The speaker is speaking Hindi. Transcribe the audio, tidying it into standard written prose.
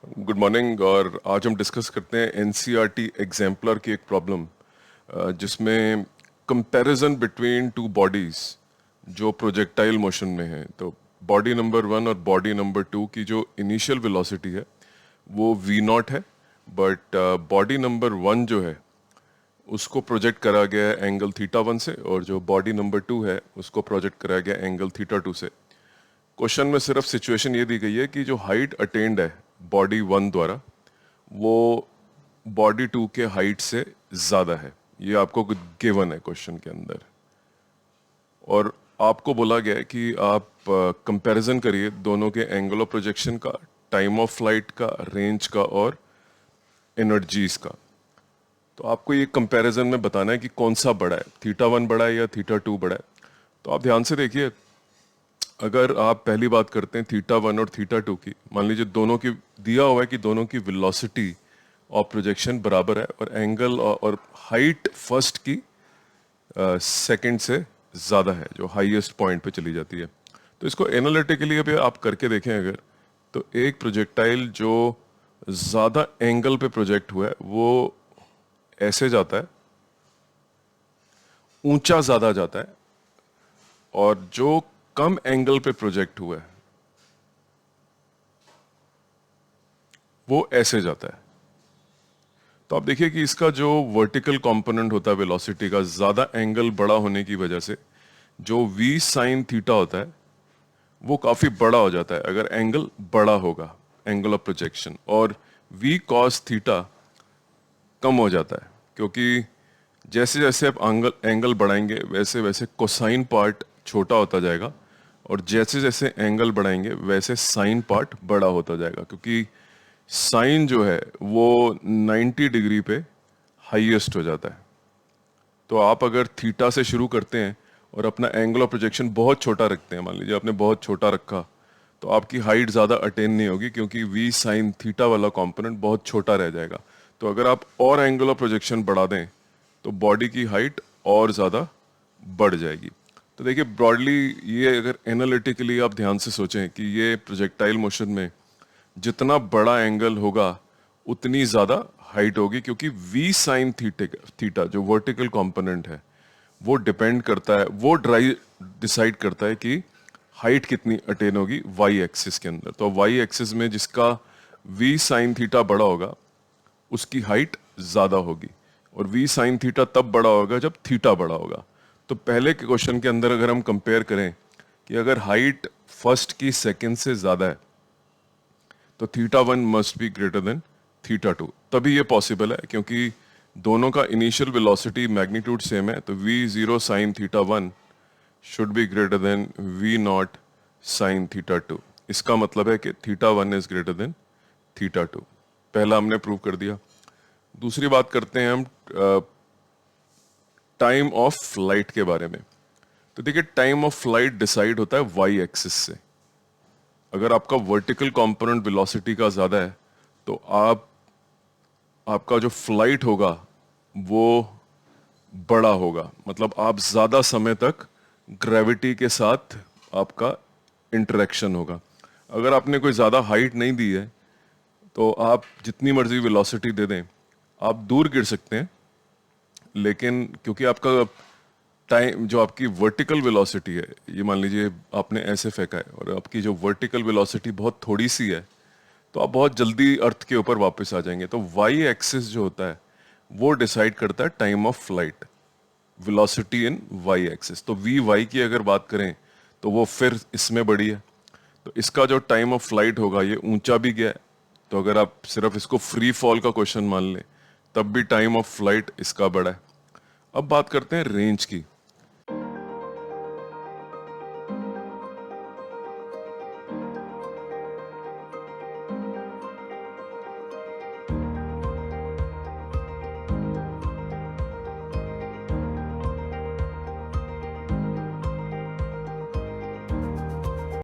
Good morning. और आज हम डिस्कस करते हैं एनसीईआरटी एग्जाम्पलर की एक प्रॉब्लम जिसमें कंपैरिजन बिटवीन टू बॉडीज जो प्रोजेक्टाइल मोशन में है। तो बॉडी नंबर 1 और बॉडी नंबर 2 की जो इनिशियल वेलोसिटी है वो वी नॉट है, बट बॉडी नंबर 1 जो है उसको प्रोजेक्ट करा गया है एंगल थीटा 1 से, और जो बॉडी नंबर 2 है उसको प्रोजेक्ट करा गया एंगल थीटा 2 से। क्वेश्चन में सिर्फ सिचुएशन ये दी गई है कि जो हाइट अटेंड है बॉडी 1 द्वारा वो बॉडी 2 के हाइट से ज़्यादा है। ये आपको गिवन है क्वेश्चन के अंदर, और आपको बोला गया है कि आप कंपैरिजन करिए दोनों के एंगल ऑफ प्रोजेक्शन का, टाइम ऑफ फ्लाइट का, रेंज का और एनर्जीज का। तो आपको ये कंपैरिजन में बताना है कि कौन सा बड़ा है, थीटा 1 बड़ा है या थीटा 2 बड़ा है। तो आप ध्यान से देखिए, अगर आप पहली बात करते हैं थीटा 1 और थीटा 2 की, मान लीजिए दोनों की दिया हुआ है कि दोनों की वेलोसिटी और प्रोजेक्शन बराबर है, और एंगल और हाइट फर्स्ट की सेकंड से ज़्यादा है, जो हाईएस्ट पॉइंट पे चली जाती है। तो इसको एनालिटिकली अभी आप करके देखें अगर, तो एक प्रोजेक्टाइल जो ज़्यादा एंगल पे प्रोजेक्ट हुआ है वो ऐसे जाता है, ऊंचा ज़्यादा जाता है, और जो कम एंगल पे प्रोजेक्ट हुआ है वो ऐसे जाता है। तो आप देखिए कि इसका जो वर्टिकल कंपोनेंट होता है वेलोसिटी का, ज़्यादा एंगल बड़ा होने की वजह से जो v साइन थीटा होता है वो काफ़ी बड़ा हो जाता है अगर एंगल बड़ा होगा, एंगल ऑफ प्रोजेक्शन, और v कॉस थीटा कम हो जाता है, क्योंकि जैसे जैसे आप एंगल बढ़ाएंगे वैसे वैसे कोसाइन पार्ट छोटा होता जाएगा, और जैसे जैसे एंगल बढ़ाएंगे वैसे साइन पार्ट बड़ा होता जाएगा, क्योंकि साइन जो है वो 90 डिग्री पे हाईएस्ट हो जाता है। तो आप अगर थीटा से शुरू करते हैं और अपना एंगल ऑफ प्रोजेक्शन बहुत छोटा रखते हैं, मान लीजिए आपने बहुत छोटा रखा, तो आपकी हाइट ज़्यादा अटेन नहीं होगी, क्योंकि v साइन थीटा वाला कंपोनेंट बहुत छोटा रह जाएगा। तो अगर आप और एंगल ऑफ प्रोजेक्शन बढ़ा दें तो बॉडी की हाइट और ज़्यादा बढ़ जाएगी। तो देखिए ब्रॉडली ये अगर एनालिटिकली आप ध्यान से सोचें कि ये प्रोजेक्टाइल मोशन में जितना बड़ा एंगल होगा उतनी ज़्यादा हाइट होगी, क्योंकि v साइन थीटा जो वर्टिकल कंपोनेंट है वो डिपेंड करता है, वो डिसाइड करता है कि हाइट कितनी अटेन होगी वाई एक्सिस के अंदर। तो वाई एक्सिस में जिसका v साइन थीटा बड़ा होगा उसकी हाइट ज़्यादा होगी, और v साइन थीटा तब बड़ा होगा जब थीटा बड़ा होगा। तो पहले के क्वेश्चन के अंदर अगर हम कंपेयर करें कि अगर हाइट फर्स्ट की सेकंड से ज़्यादा है तो theta 1 must be greater than theta 2, तभी ये पॉसिबल है, क्योंकि दोनों का इनिशियल वेलोसिटी मैग्नीट्यूड सेम है। तो v0 sine theta 1 should be greater than v not sine theta 2। इसका मतलब है कि theta 1 is greater than theta 2। पहला हमने प्रूव कर दिया। दूसरी बात करते हैं हम टाइम ऑफ फ्लाइट के बारे में। तो देखिए टाइम ऑफ फ्लाइट डिसाइड होता है वाई एक्सिस से। अगर आपका वर्टिकल कंपोनेंट वेलोसिटी का ज़्यादा है तो आपका जो फ्लाइट होगा वो बड़ा होगा, मतलब आप ज़्यादा समय तक ग्रेविटी के साथ आपका इंटरेक्शन होगा। अगर आपने कोई ज़्यादा हाइट नहीं दी है तो आप जितनी मर्जी वेलोसिटी दे दें आप दूर गिर सकते हैं, लेकिन क्योंकि आपका टाइम जो आपकी वर्टिकल वेलोसिटी है, ये मान लीजिए आपने ऐसे फेंका है और आपकी जो वर्टिकल वेलोसिटी बहुत थोड़ी सी है, तो आप बहुत जल्दी अर्थ के ऊपर वापस आ जाएंगे। तो वाई एक्सिस जो होता है वो डिसाइड करता है time of flight, velocity in y axis. तो वी वाई की अगर बात करें तो वो फिर इसमें बड़ी है, तो इसका जो टाइम ऑफ फ्लाइट होगा ये ऊंचा भी गया है। तो अगर आप सिर्फ इसको फ्री फॉल का क्वेश्चन मान लें तब भी टाइम ऑफ फ्लाइट इसका बड़ा है। अब बात करते हैं रेंज की।